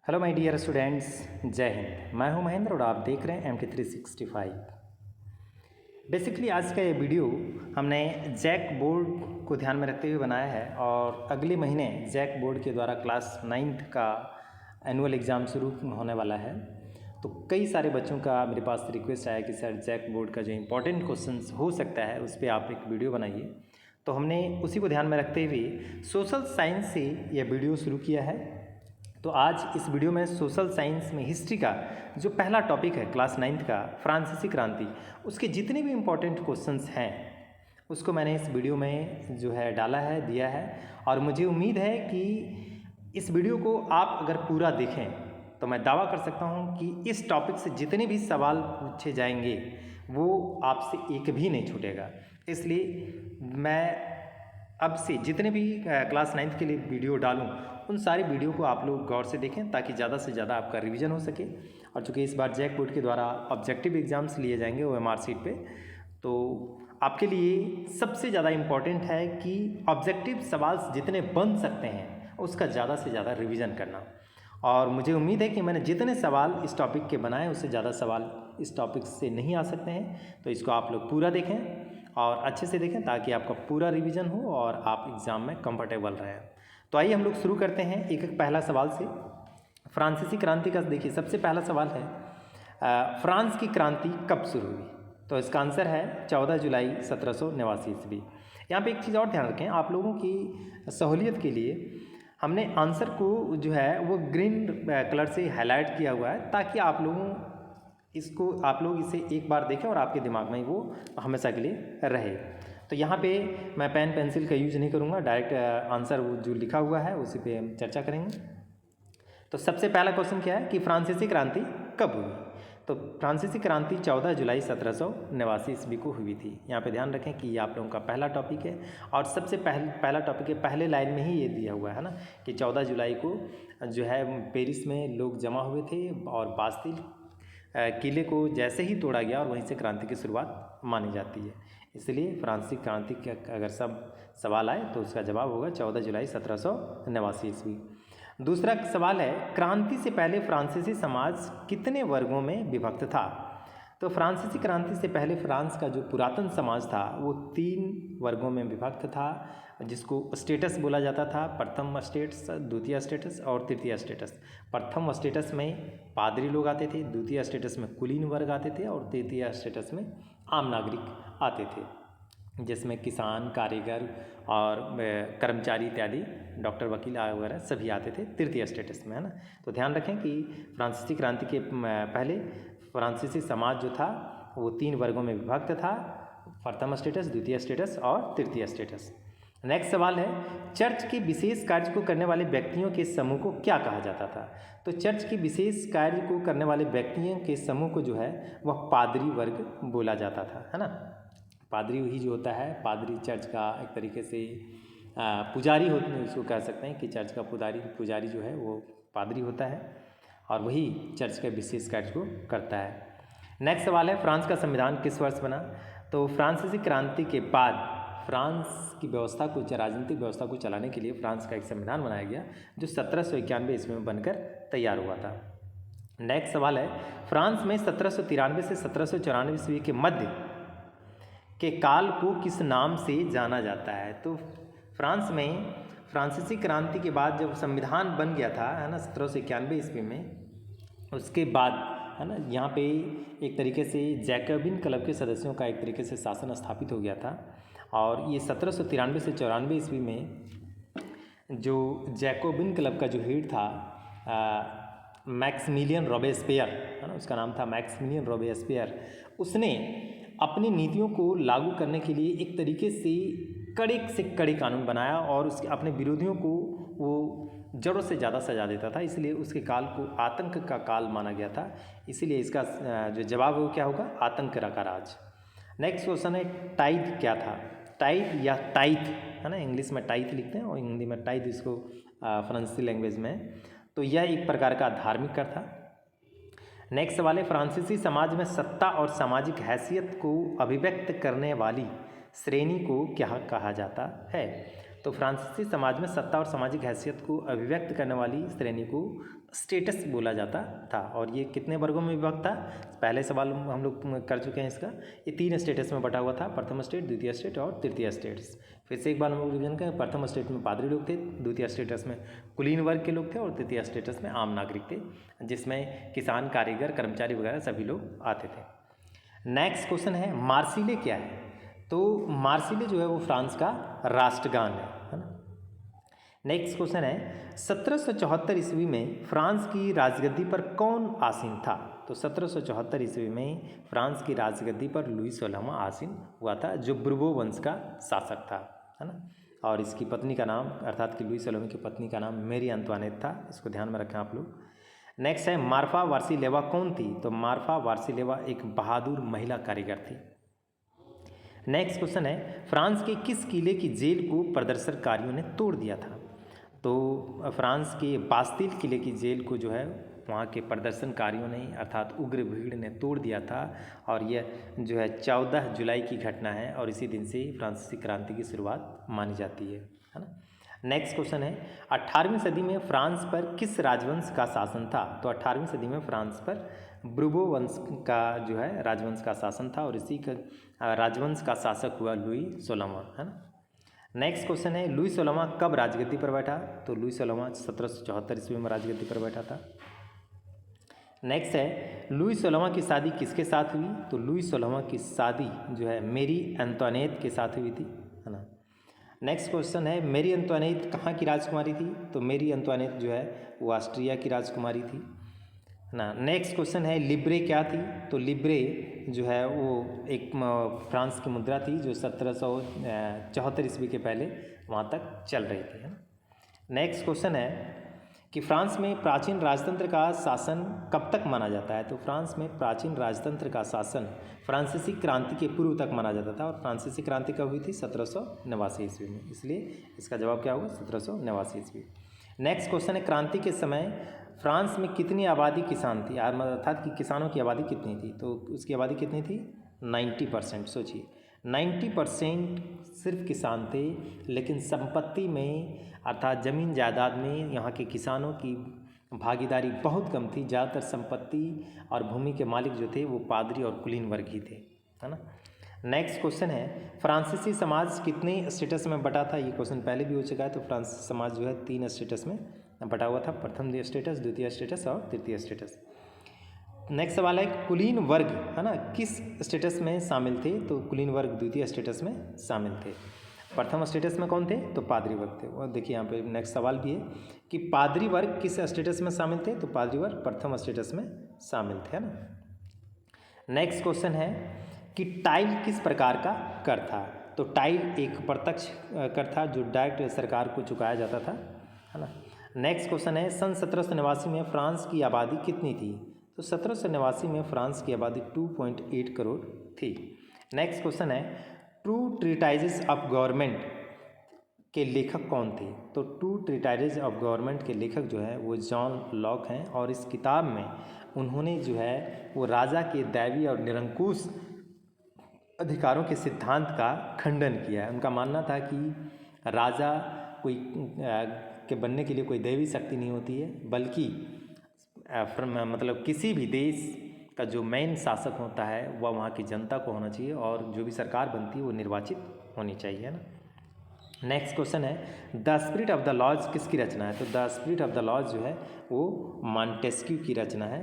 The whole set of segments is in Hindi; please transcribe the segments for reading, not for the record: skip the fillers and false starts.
हेलो माय डियर स्टूडेंट्स, जय हिंद। मैं हूं महेंद्र और आप देख रहे हैं MT365। बेसिकली आज का ये वीडियो हमने जैक बोर्ड को ध्यान में रखते हुए बनाया है और अगले महीने जैक बोर्ड के द्वारा क्लास 9th का एनुअल एग्ज़ाम शुरू होने वाला है। तो कई सारे बच्चों का मेरे पास रिक्वेस्ट आया कि सर जैक बोर्ड का जो इम्पोर्टेंट क्वेश्चंस हो सकता है उस पर आप एक वीडियो बनाइए। तो हमने उसी को ध्यान में रखते हुए सोशल साइंस से यह वीडियो शुरू किया है। तो आज इस वीडियो में सोशल साइंस में हिस्ट्री का जो पहला टॉपिक है क्लास 9th का फ्रांसीसी क्रांति, उसके जितने भी इम्पोर्टेंट क्वेश्चंस हैं उसको मैंने इस वीडियो में जो है डाला है, दिया है। और मुझे उम्मीद है कि इस वीडियो को आप अगर पूरा देखें तो मैं दावा कर सकता हूं कि इस टॉपिक से जितने भी सवाल पूछे जाएंगे वो आपसे एक भी नहीं छूटेगा। इसलिए मैं अब से जितने भी क्लास 9th के लिए वीडियो डालूं उन सारी वीडियो को आप लोग गौर से देखें ताकि ज़्यादा से ज़्यादा आपका रिवीजन हो सके। और चूँकि इस बार जैक बोर्ड के द्वारा ऑब्जेक्टिव एग्जाम्स लिए जाएंगे OMR शीट पे, तो आपके लिए सबसे ज़्यादा इम्पॉर्टेंट है कि ऑब्जेक्टिव सवाल जितने बन सकते हैं उसका ज़्यादा से ज़्यादा रिवीजन करना। और मुझे उम्मीद है कि मैंने जितने सवाल इस टॉपिक के बनाए उससे ज़्यादा सवाल इस टॉपिक से नहीं आ सकते हैं। तो इसको आप लोग पूरा देखें और अच्छे से देखें ताकि आपका पूरा रिवीजन हो और आप एग्ज़ाम में कंफर्टेबल रहें। तो आइए हम लोग शुरू करते हैं एक एक पहला सवाल से। फ्रांसीसी क्रांति का देखिए सबसे पहला सवाल है, फ्रांस की क्रांति कब शुरू हुई? तो इसका आंसर है 14 जुलाई 1789 ईस्वी। यहाँ पे एक चीज़ और ध्यान रखें, आप लोगों की सहूलियत के लिए हमने आंसर को जो है वो ग्रीन कलर से हाईलाइट किया हुआ है ताकि आप लोग इसे एक बार देखें और आपके दिमाग में वो हमेशा के लिए रहे। तो यहाँ पे मैं पेन पेंसिल का यूज़ नहीं करूँगा, डायरेक्ट आंसर वो जो लिखा हुआ है उसी पे हम चर्चा करेंगे। तो सबसे पहला क्वेश्चन क्या है कि फ्रांसीसी क्रांति कब हुई? तो फ्रांसीसी क्रांति 14 जुलाई 1789 ईस्वी को हुई थी। यहाँ पे ध्यान रखें कि ये आप लोगों का पहला टॉपिक है और सबसे पहला टॉपिक है, पहले लाइन में ही ये दिया हुआ है ना कि 14 जुलाई को जो है पेरिस में लोग जमा हुए थे और बास्तिल किले को जैसे ही तोड़ा गया और वहीं से क्रांति की शुरुआत मानी जाती है। इसलिए फ्रांसीसी क्रांति के अगर सब सवाल आए तो उसका जवाब होगा 14 जुलाई 1789 ईस्वी। दूसरा सवाल है, क्रांति से पहले फ्रांसीसी समाज कितने वर्गों में विभक्त था? तो फ्रांसीसी क्रांति से पहले फ्रांस का जो पुरातन समाज था वो 3 वर्गों में विभक्त था, जिसको स्टेटस बोला जाता था। प्रथम स्टेटस, द्वितीय स्टेटस और तृतीय स्टेटस। प्रथम स्टेटस में पादरी लोग आते थे, द्वितीय स्टेटस में कुलीन वर्ग आते थे और तृतीय स्टेटस में आम नागरिक आते थे, जिसमें किसान, कारीगर और कर्मचारी इत्यादि, डॉक्टर, वकील वगैरह सभी आते थे तृतीय स्टेटस में, है ना। तो ध्यान रखें कि फ्रांसीसी क्रांति के पहले फ्रांसीसी समाज जो था वो 3 वर्गों में विभक्त था, प्रथम स्टेटस, द्वितीय स्टेटस और तृतीय स्टेटस। नेक्स्ट सवाल है, चर्च के विशेष कार्य को करने वाले व्यक्तियों के समूह को क्या कहा जाता था? तो चर्च के विशेष कार्य को करने वाले व्यक्तियों के समूह को जो है वह पादरी वर्ग बोला जाता था, है ना। पादरी ही जो होता है, पादरी चर्च का एक तरीके से पुजारी होते हैं, उसको कह सकते हैं कि चर्च का पुजारी जो है वो पादरी होता है और वही चर्च के विशेष कार्य को करता है। नेक्स्ट सवाल है, फ्रांस का संविधान किस वर्ष बना? तो फ्रांसीसी क्रांति के बाद फ्रांस की व्यवस्था को, राजनीतिक व्यवस्था को चलाने के लिए फ्रांस का एक संविधान बनाया गया जो 1791 ईस्वी में बनकर तैयार हुआ था। नेक्स्ट सवाल है, फ्रांस में 1793 से 1794 ईस्वी के मध्य के काल को किस नाम से जाना जाता है? तो फ्रांस में फ्रांसीसी क्रांति के बाद जब संविधान बन गया था, है ना, 1791 ईस्वी में, उसके बाद, है ना, यहाँ पे एक तरीके से जैकबिन क्लब के सदस्यों का एक तरीके से शासन स्थापित हो गया था। और ये 1793 से 94 ईस्वी में जो जैकोबिन क्लब का जो हेड था मैक्सिमिलियन रॉबेस्पियर, है ना, उसका नाम था मैक्सिमिलियन रॉबेस्पियर, उसने अपनी नीतियों को लागू करने के लिए एक तरीके से कड़े कानून बनाया और उसके अपने विरोधियों को वो ज़रूरत से ज़्यादा सजा देता था। इसलिए उसके काल को आतंक का काल माना गया था। इसीलिए इसका जो जवाब है वो क्या होगा? आतंक का राज। नेक्स्ट क्वेश्चन है, टाइथ क्या था? टाइथ या टाइथ, है ना, इंग्लिश में टाइथ लिखते हैं और हिंदी में टाइथ इसको फ्रांसीसी लैंग्वेज में। तो यह एक प्रकार का धार्मिक कर था। नेक्स्ट सवाल है, फ्रांसीसी समाज में सत्ता और सामाजिक हैसियत को अभिव्यक्त करने वाली श्रेणी को क्या कहा जाता है? तो फ्रांसीसी समाज में सत्ता और सामाजिक हैसियत को अभिव्यक्त करने वाली श्रेणी को स्टेटस बोला जाता था। और ये कितने वर्गों में विभक्त था? पहले सवाल हम लोग कर चुके हैं इसका। ये 3 स्टेटस में बटा हुआ था, प्रथम स्टेट, द्वितीय स्टेट और तृतीय स्टेट्स। फिर से एक बार हम लोग रिविजन करें। प्रथम स्टेट में पादरी लोग थे, द्वितीय स्टेटस में कुलीन वर्ग के लोग थे और तृतीय स्टेटस में आम नागरिक थे, जिसमें किसान, कारीगर, कर्मचारी वगैरह सभी लोग आते थे। नेक्स्ट क्वेश्चन है मार्सिले क्या है? तो मार्सिले जो है वो फ्रांस का राष्ट्रगान है ना। नेक्स्ट क्वेश्चन है 1774 ईस्वी में फ्रांस की राजगद्दी पर कौन आसीन था? तो 1774 ईस्वी में फ्रांस की राजगद्दी पर लुई 16वां आसीन हुआ था, जो बुर्बो वंश का शासक था, है ना। और इसकी पत्नी का नाम, अर्थात कि लुई 16वें की पत्नी का नाम मैरी एंटोइनेट था। इसको ध्यान में रखें आप लोग। नेक्स्ट है मार्फा वार्सिलेवा कौन थी? तो मार्फा वार्सिलेवा एक बहादुर महिला कारीगर थी। नेक्स्ट क्वेश्चन है फ्रांस के किस किले की जेल को प्रदर्शनकारियों ने तोड़ दिया था? तो फ्रांस के बास्तिल किले की जेल को जो है वहाँ के प्रदर्शनकारियों ने, अर्थात उग्र भीड़ ने तोड़ दिया था। और यह जो है 14 जुलाई की घटना है और इसी दिन से फ्रांसीसी क्रांति की शुरुआत मानी जाती है ना। नेक्स्ट क्वेश्चन है 18वीं सदी में फ्रांस पर किस राजवंश का शासन था? तो 18वीं सदी में फ्रांस पर बुर्बो वंश का जो है राजवंश का शासन था और इसी का राजवंश का शासक हुआ लुई 16वां, है ना। नेक्स्ट क्वेश्चन है लुई 16वां कब राजगद्दी पर बैठा? तो लुई 16वां 1774 ईस्वी में राजगद्दी पर बैठा था। नेक्स्ट है लुई 16वां की शादी किसके साथ हुई? तो लुई 16वां की शादी जो है मैरी एंटोइनेट के साथ हुई थी, है ना। नेक्स्ट क्वेश्चन है मैरी एंटोइनेट कहाँ की राजकुमारी थी? तो मैरी एंटोइनेट जो है वो ऑस्ट्रिया की राजकुमारी थी ना। नेक्स्ट क्वेश्चन है लिब्रे क्या थी? तो लिब्रे जो है वो एक फ्रांस की मुद्रा थी जो 1774 ईस्वी के पहले वहाँ तक चल रही थी, है ना। नेक्स्ट क्वेश्चन है कि फ्रांस में प्राचीन राजतंत्र का शासन कब तक माना जाता है? तो फ्रांस में प्राचीन राजतंत्र का शासन फ्रांसीसी क्रांति के पूर्व तक माना जाता था। और फ्रांसीसी क्रांति कब हुई थी? 1789 ईस्वी में। इसलिए इसका जवाब क्या होगा? 1789 ईस्वी। नेक्स्ट क्वेश्चन है क्रांति के समय फ्रांस में कितनी आबादी किसान थी? अर्थात कि किसानों की आबादी कितनी थी? तो उसकी आबादी कितनी थी? 90%। सोचिए 90% सिर्फ किसान थे, लेकिन संपत्ति में अर्थात ज़मीन जायदाद में यहाँ के किसानों की भागीदारी बहुत कम थी। ज़्यादातर संपत्ति और भूमि के मालिक जो थे वो पादरी और कुलीन वर्ग ही थे, है ना। नेक्स्ट क्वेश्चन है फ्रांसीसी समाज कितने स्टेटस में बटा था? ये क्वेश्चन पहले भी हो चुका है। तो फ्रांसीसी समाज जो है 3 स्टेटस में बटा हुआ था, प्रथम स्टेटस, द्वितीय स्टेटस और तृतीय स्टेटस। नेक्स्ट सवाल है कुलीन वर्ग, है ना, किस स्टेटस में शामिल थे? तो कुलीन वर्ग द्वितीय स्टेटस में शामिल थे। प्रथम स्टेटस में कौन थे? तो पादरी वर्ग थे। और देखिए यहाँ पे नेक्स्ट सवाल भी है कि पादरी वर्ग किस स्टेटस में शामिल थे? तो पादरी वर्ग प्रथम स्टेटस में शामिल थे, है ना। नेक्स्ट क्वेश्चन है कि टाइल किस प्रकार का कर था? तो टाइल एक प्रत्यक्ष कर था जो डायरेक्ट सरकार को चुकाया जाता था, है ना। नेक्स्ट क्वेश्चन है सन 1789 में फ्रांस की आबादी कितनी थी? तो 1789 में फ्रांस की आबादी 2.8 करोड़ थी। नेक्स्ट क्वेश्चन है टू ट्रीटाइजेस ऑफ गवर्नमेंट के लेखक कौन थे? तो टू ट्रीटाइजेस ऑफ गवर्नमेंट के लेखक जो है वो जॉन लॉक हैं। और इस किताब में उन्होंने जो है वो राजा के दैवीय और निरंकुश अधिकारों के सिद्धांत का खंडन किया है। उनका मानना था कि राजा कोई के बनने के लिए कोई दैवी शक्ति नहीं होती है, बल्कि मतलब किसी भी देश का जो मेन शासक होता है वह वहाँ की जनता को होना चाहिए और जो भी सरकार बनती है वो निर्वाचित होनी चाहिए, है ना। नेक्स्ट क्वेश्चन है the spirit of the laws किसकी रचना है? तो the spirit of the laws जो है वो मॉन्टेस्क्यू की रचना है।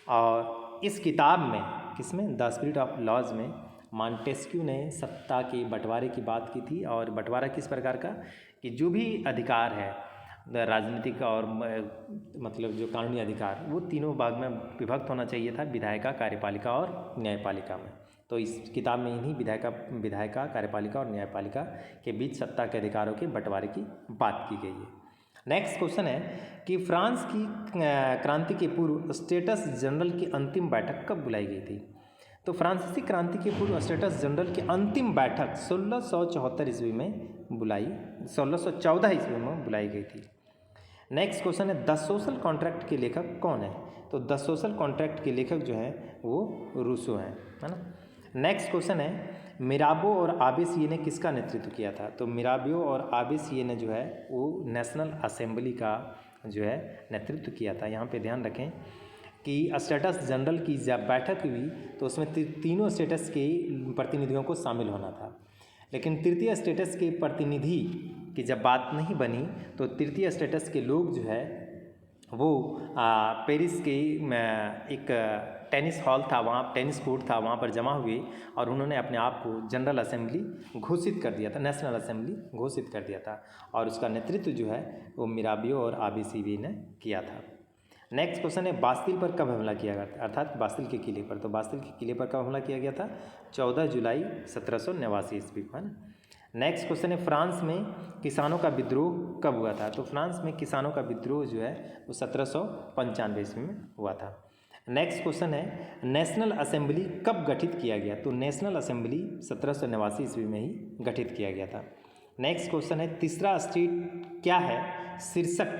और इस किताब में किसमें? द स्पिरिट ऑफ लॉज में मॉन्टेस्क्यू ने सत्ता के बंटवारे की बात की थी। और बंटवारा किस प्रकार का कि जो भी अधिकार है राजनीतिक और मतलब जो कानूनी अधिकार वो तीनों भाग में विभक्त होना चाहिए था, विधायिका, कार्यपालिका और न्यायपालिका में। तो इस किताब में इन्हीं विधायिका, कार्यपालिका और न्यायपालिका के बीच सत्ता के अधिकारों के बंटवारे की बात की गई है। नेक्स्ट क्वेश्चन है कि फ्रांस की क्रांति के पूर्व स्टेटस जनरल की अंतिम बैठक कब बुलाई गई थी? तो फ्रांसीसी क्रांति के पूर्व स्टेटस जनरल की अंतिम बैठक 1674 ईस्वी में 1614 ईस्वी में बुलाई गई थी। नेक्स्ट क्वेश्चन है द सोशल कॉन्ट्रैक्ट के लेखक कौन है? तो द सोशल कॉन्ट्रैक्ट के लेखक जो हैं वो रूसो हैं, है ना। नेक्स्ट क्वेश्चन है मिराबो और आबेसिये ने किसका नेतृत्व किया था? तो मिराबो और आबेसिये ने जो है वो नेशनल असेंबली का जो है नेतृत्व किया था। यहाँ पे ध्यान रखें कि स्टेटस जनरल की जब बैठक हुई तो उसमें तीनों स्टेटस के प्रतिनिधियों को शामिल होना था, लेकिन तृतीय स्टेटस के प्रतिनिधि की जब बात नहीं बनी तो तृतीय स्टेटस के लोग जो है वो पेरिस के एक टेनिस हॉल था, वहाँ टेनिस कोर्ट था, वहाँ पर जमा हुए और उन्होंने अपने आप को जनरल असेंबली घोषित कर दिया था, नेशनल असेंबली घोषित कर दिया था और उसका नेतृत्व जो है वो मिराबियो और आबेसिये ने किया था। नेक्स्ट क्वेश्चन है बास्तिल पर कब हमला किया गया था, अर्थात बास्तिल के किले पर। तो बास्तिल के किले पर कब हमला किया गया था? 14 जुलाई 1789 ईस्वी को, है ना। नेक्स्ट क्वेश्चन है फ्रांस में किसानों का विद्रोह कब हुआ था? तो फ्रांस में किसानों का विद्रोह जो है वो 1795 ईस्वी में हुआ था। नेक्स्ट क्वेश्चन है नेशनल असेंबली कब गठित किया गया? तो नेशनल असेंबली 1789 ईस्वी में ही गठित किया गया था। नेक्स्ट क्वेश्चन है तीसरा स्टेट क्या है शीर्षक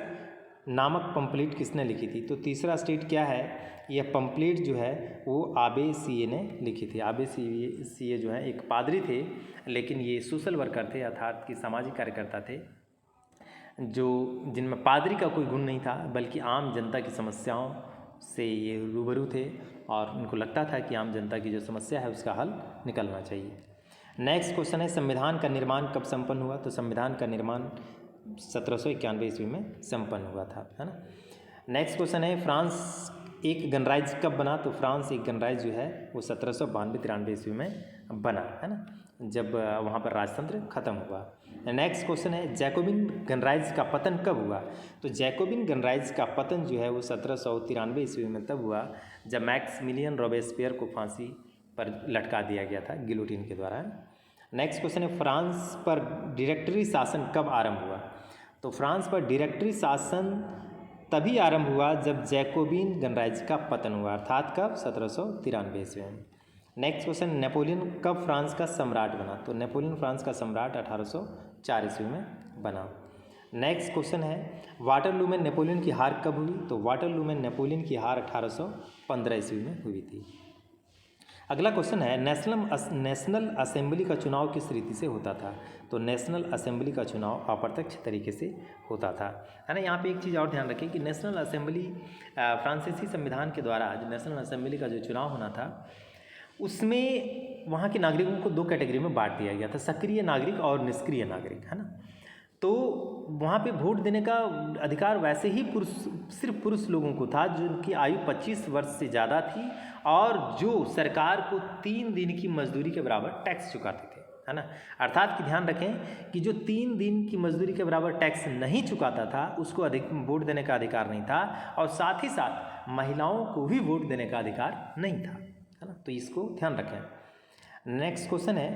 नामक पंपलेट किसने लिखी थी? तो तीसरा स्टेट क्या है, यह पंपलेट जो है वो आबेसिये ने लिखी थी। आबेसिये जो है एक पादरी थे, लेकिन ये सोशल वर्कर थे, अर्थात कि सामाजिक कार्यकर्ता थे, जो जिनमें पादरी का कोई गुण नहीं था बल्कि आम जनता की समस्याओं से ये रूबरू थे और उनको लगता था कि आम जनता की जो समस्या है उसका हल निकलना चाहिए। नेक्स्ट क्वेश्चन है संविधान का निर्माण कब संपन्न हुआ? तो संविधान का निर्माण 1791 ईस्वी में संपन्न हुआ था, है ना। नेक्स्ट क्वेश्चन है फ्रांस एक गणराज्य कब बना? तो फ्रांस एक गणराज्य जो है वो 1792-93 ईस्वी में बना, है ना, जब वहाँ पर राजतंत्र खत्म हुआ। नेक्स्ट क्वेश्चन है जैकोबिन गणराज्य का पतन कब हुआ? तो जैकोबिन गणराज्य का पतन जो है वो 1793 ईस्वी में तब हुआ जब मैक्सिमिलियन रॉबेस्पियर को फांसी पर लटका दिया गया था गिलोटिन के द्वारा। नेक्स्ट क्वेश्चन है फ्रांस पर डायरेक्टरी शासन कब आरंभ हुआ? तो फ्रांस पर डायरेक्टरी शासन तभी आरंभ हुआ जब जैकोबिन गणराज्य का पतन हुआ, अर्थात कब? 1793 ईस्वी में। नेक्स्ट क्वेश्चन नेपोलियन कब फ्रांस का सम्राट बना? तो नेपोलियन फ्रांस का सम्राट 1804 ईस्वी में बना। नेक्स्ट क्वेश्चन है वाटरलू में नेपोलियन की हार कब हुई? तो वाटरलू में नेपोलियन की हार 1815 ईस्वी में हुई थी। अगला क्वेश्चन है नेशनल असेंबली का चुनाव किस रीति से होता था? तो नेशनल असेंबली का चुनाव अप्रत्यक्ष तरीके से होता था, है ना। यहाँ पे एक चीज़ और ध्यान रखें कि नेशनल असेंबली फ्रांसीसी संविधान के द्वारा जो नेशनल असेंबली का जो चुनाव होना था उसमें वहाँ के नागरिकों को दो कैटेगरी में बांट दिया गया था, सक्रिय नागरिक और निष्क्रिय नागरिक, है ना। तो वहाँ पे वोट देने का अधिकार वैसे ही सिर्फ पुरुष लोगों को था जिनकी आयु 25 वर्ष से ज़्यादा थी और जो सरकार को 3 दिन की मजदूरी के बराबर टैक्स चुकाते थे, है ना। अर्थात कि ध्यान रखें कि जो 3 दिन की मजदूरी के बराबर टैक्स नहीं चुकाता था उसको अधिक वोट देने का अधिकार नहीं था और साथ ही साथ महिलाओं को भी वोट देने का अधिकार नहीं था, है ना। तो इसको ध्यान रखें। नेक्स्ट क्वेश्चन है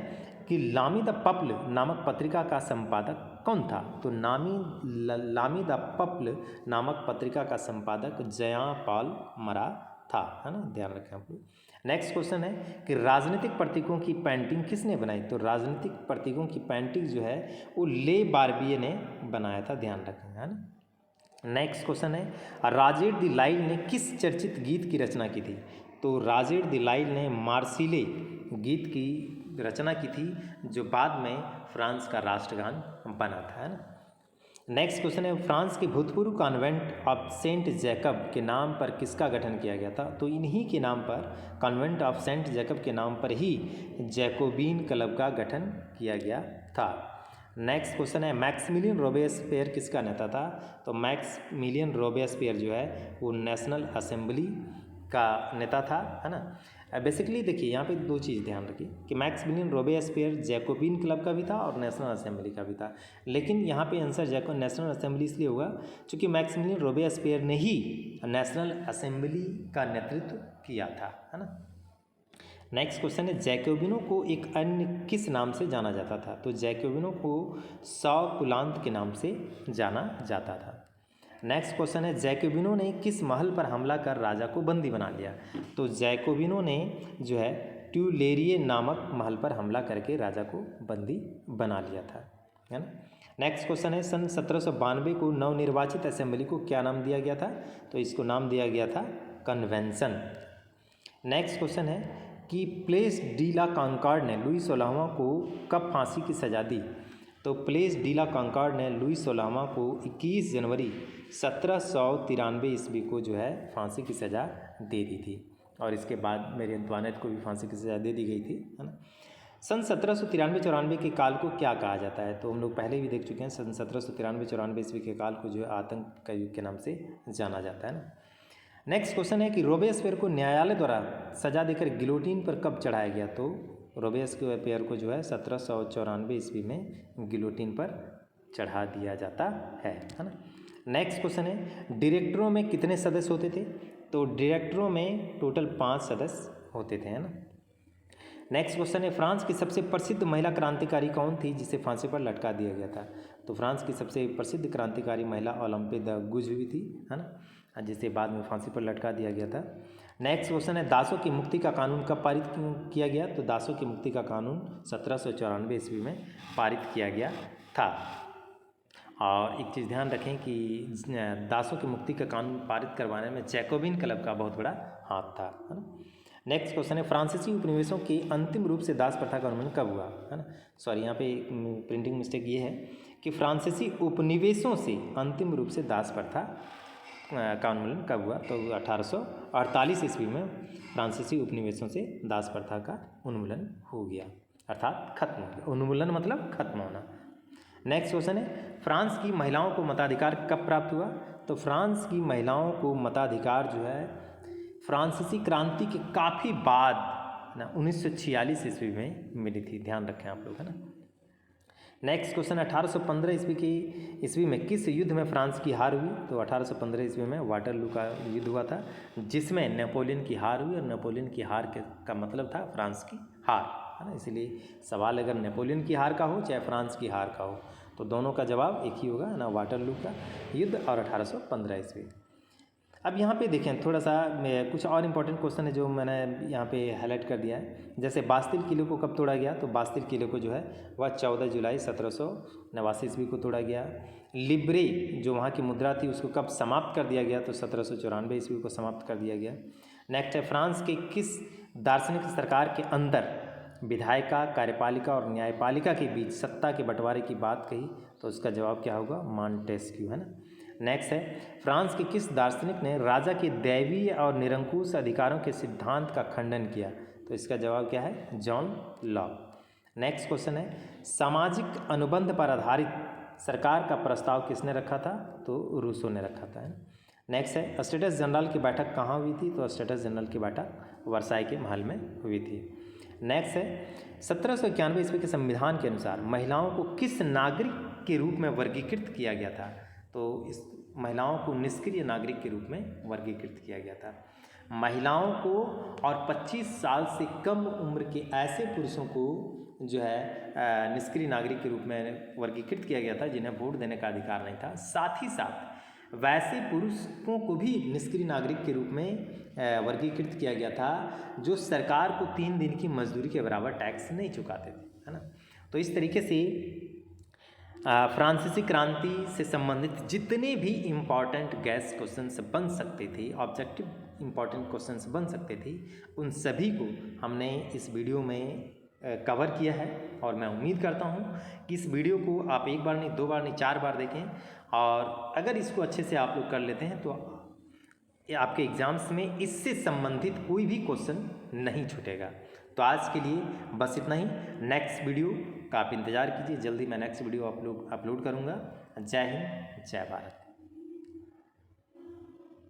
कि लामी द पप्ल नामक पत्रिका का संपादक कौन था? तो लामी द पप्ल नामक पत्रिका का संपादक जयां पाल मरा था, है ना, ध्यान रखें आप लोग। नेक्स्ट क्वेश्चन है कि राजनीतिक प्रतीकों की पेंटिंग किसने बनाई? तो राजनीतिक प्रतीकों की पेंटिंग जो है वो ले बार्बिये ने बनाया था, ध्यान रखें, है ना। नेक्स्ट क्वेश्चन है रॉजर द लाइल ने किस चर्चित गीत की रचना की थी? तो रॉजर द लाइल ने मार्सिले गीत की रचना की थी जो बाद में फ्रांस का राष्ट्रगान बना था, है ना। नेक्स्ट क्वेश्चन है फ्रांस के भूतपूर्व कॉन्वेंट ऑफ सेंट जैकब के नाम पर किसका गठन किया गया था? तो इन्हीं के नाम पर, कॉन्वेंट ऑफ सेंट जैकब के नाम पर ही जैकोबिन क्लब का गठन किया गया था। नेक्स्ट क्वेश्चन है मैक्सिमिलियन रॉबेस्पियर किसका नेता था? तो मैक्सिमिलियन रॉबेस्पियर जो है वो नेशनल असेंबली का नेता था, है ना। बेसिकली देखिए यहाँ पे दो चीज़ ध्यान रखिए कि मैक्सिमिलियन रॉबेस्पियर जैकोबिन क्लब का भी था और नेशनल असेंबली का भी था, लेकिन यहाँ पे आंसर नेशनल असेंबली इसलिए होगा क्योंकि मैक्सिमिलियन रॉबेस्पियर ने ही नेशनल असेंबली का नेतृत्व किया था, है ना। नेक्स्ट क्वेश्चन है जैकोबिनों को एक अन्य किस नाम से जाना जाता था? तो जैकोबिनों को सौ कुलांत के नाम से जाना जाता था। नेक्स्ट क्वेश्चन है जैकोबिनों ने किस महल पर हमला कर राजा को बंदी बना लिया? तो जैकोबिनों ने जो है ट्यूलेरिये नामक महल पर हमला करके राजा को बंदी बना लिया था, है ना। नेक्स्ट क्वेश्चन है सन 1792 को नवनिर्वाचित असेंबली को क्या नाम दिया गया था? तो इसको नाम दिया गया था कन्वेंशन। नेक्स्ट क्वेश्चन है कि प्लेस डी ला कॉन्कॉर्ड ने लुई 16वां को कब फांसी की सज़ा दी? तो प्लेस डी ला कॉन्कॉर्ड ने लुई 16वां को 21 जनवरी 1793 ईस्वी को जो है फांसी की सज़ा दे दी थी, और इसके बाद मेरी अंतवानेत को भी फांसी की सज़ा दे दी गई थी, है ना। सन 1793-94 के काल को क्या कहा जाता है? तो हम लोग पहले भी देख चुके हैं। सन 1793-94 ईस्वी के काल को जो है आतंक का युग के नाम से जाना जाता है ना। नेक्स्ट क्वेश्चन है कि रोबेस्पियर को न्यायालय द्वारा सजा देकर गिलोटीन पर कब चढ़ाया गया? तो रोबेस्पियर को जो है 1794 ईस्वी में गिलोटीन पर चढ़ा दिया जाता है ना। नेक्स्ट क्वेश्चन है डायरेक्टरों में कितने सदस्य होते थे? तो डायरेक्टरों में टोटल 5 सदस्य होते थे, है ना। नेक्स्ट क्वेश्चन है फ्रांस की सबसे प्रसिद्ध महिला क्रांतिकारी कौन थी जिसे फांसी पर लटका दिया गया था? तो फ्रांस की सबसे प्रसिद्ध क्रांतिकारी महिला ओलंपे द गुज़वी थी, है ना, जिसे बाद में फांसी पर लटका दिया गया था। नेक्स्ट क्वेश्चन है दासों की मुक्ति का कानून कब पारित किया गया? तो दासों की मुक्ति का कानून 1794 ईस्वी में पारित किया गया था। और एक चीज़ ध्यान रखें कि दासों की मुक्ति का कानून पारित करवाने में जैकोबिन क्लब का बहुत बड़ा हाथ था, है ना। नेक्स्ट क्वेश्चन है फ्रांसीसी उपनिवेशों के अंतिम रूप से दास प्रथा का उन्मूलन कब हुआ? है ना, सॉरी यहाँ पे प्रिंटिंग मिस्टेक ये है कि फ्रांसीसी उपनिवेशों से अंतिम रूप से दास प्रथा का उन्मूलन कब हुआ? तो 1848 ईस्वी में फ्रांसीसी उपनिवेशों से दास प्रथा का उन्मूलन हो गया, अर्थात खत्म हो गया। उन्मूलन मतलब खत्म होना। नेक्स्ट क्वेश्चन है फ्रांस की महिलाओं को मताधिकार कब प्राप्त हुआ? तो फ्रांस की महिलाओं को मताधिकार जो है फ्रांसीसी क्रांति के काफ़ी बाद ना 1946 ईस्वी में मिली थी, ध्यान रखें आप लोग, है ना। नेक्स्ट क्वेश्चन 1815 ईस्वी में किस युद्ध में फ्रांस की हार हुई? तो 1815 ईस्वी में वाटरलू का युद्ध हुआ था, जिसमें नेपोलियन की हार हुई, और नेपोलियन की हार का मतलब था फ्रांस की हार, है ना। इसीलिए सवाल अगर नेपोलियन की हार का हो चाहे फ्रांस की हार का हो तो दोनों का जवाब एक ही होगा ना, वाटरलू का युद्ध और 1815 ईस्वी। अब यहाँ पे देखें थोड़ा सा कुछ और इम्पोर्टेंट क्वेश्चन है जो मैंने यहाँ पे हाईलाइट कर दिया है। जैसे बास्तिल किले को कब तोड़ा गया? तो बास्तिल किले को जो है वह 14 जुलाई 1789 ईस्वी को तोड़ा गया। लिब्रे जो वहाँ की मुद्रा थी उसको कब समाप्त कर दिया गया? तो 1794 ईस्वी को समाप्त कर दिया गया। नेक्स्ट है फ्रांस के किस दार्शनिक सरकार के अंदर विधायिका, कार्यपालिका और न्यायपालिका के बीच सत्ता के बंटवारे की बात कही? तो उसका जवाब क्या होगा? मॉन्टेस्क्यू, है ना। नेक्स्ट है फ्रांस के किस दार्शनिक ने राजा के दैवीय और निरंकुश अधिकारों के सिद्धांत का खंडन किया? तो इसका जवाब क्या है? John Locke. नेक्स्ट क्वेश्चन है सामाजिक अनुबंध पर आधारित सरकार का प्रस्ताव किसने रखा था? तो रूसो ने रखा था, है। नेक्स्ट है स्टेटस जनरल की बैठक कहाँ हुई थी? तो स्टेटस जनरल की बैठक वर्साई के महल में हुई थी। नेक्स्ट है 1791 ईस्वी के संविधान के अनुसार महिलाओं को किस नागरिक के रूप में वर्गीकृत किया गया था? तो इस महिलाओं को निष्क्रिय नागरिक के रूप में वर्गीकृत किया गया था। महिलाओं को और 25 साल से कम उम्र के ऐसे पुरुषों को जो है निष्क्रिय नागरिक के रूप में वर्गीकृत किया गया था जिन्हें वोट देने का अधिकार नहीं था। साथ ही साथ वैसे पुरुषों को भी निष्क्रिय नागरिक के रूप में वर्गीकृत किया गया था जो सरकार को 3 दिन की मजदूरी के बराबर टैक्स नहीं चुकाते थे, है ना। तो इस तरीके से फ्रांसीसी क्रांति से संबंधित जितने भी इम्पॉर्टेंट गैस क्वेश्चंस बन सकते थे, ऑब्जेक्टिव इम्पॉर्टेंट क्वेश्चंस बन सकते थे, उन सभी को हमने इस वीडियो में कवर किया है। और मैं उम्मीद करता हूं कि इस वीडियो को आप 1 बार नहीं, 2 बार नहीं, 4 बार देखें, और अगर इसको अच्छे से आप लोग कर लेते हैं तो आपके एग्ज़ाम्स में इससे संबंधित कोई भी क्वेश्चन नहीं छूटेगा। तो आज के लिए बस इतना ही। नेक्स्ट वीडियो का आप इंतज़ार कीजिए, जल्दी मैं नेक्स्ट वीडियो अपलोड करूँगा। जय हिंद, जय भारत।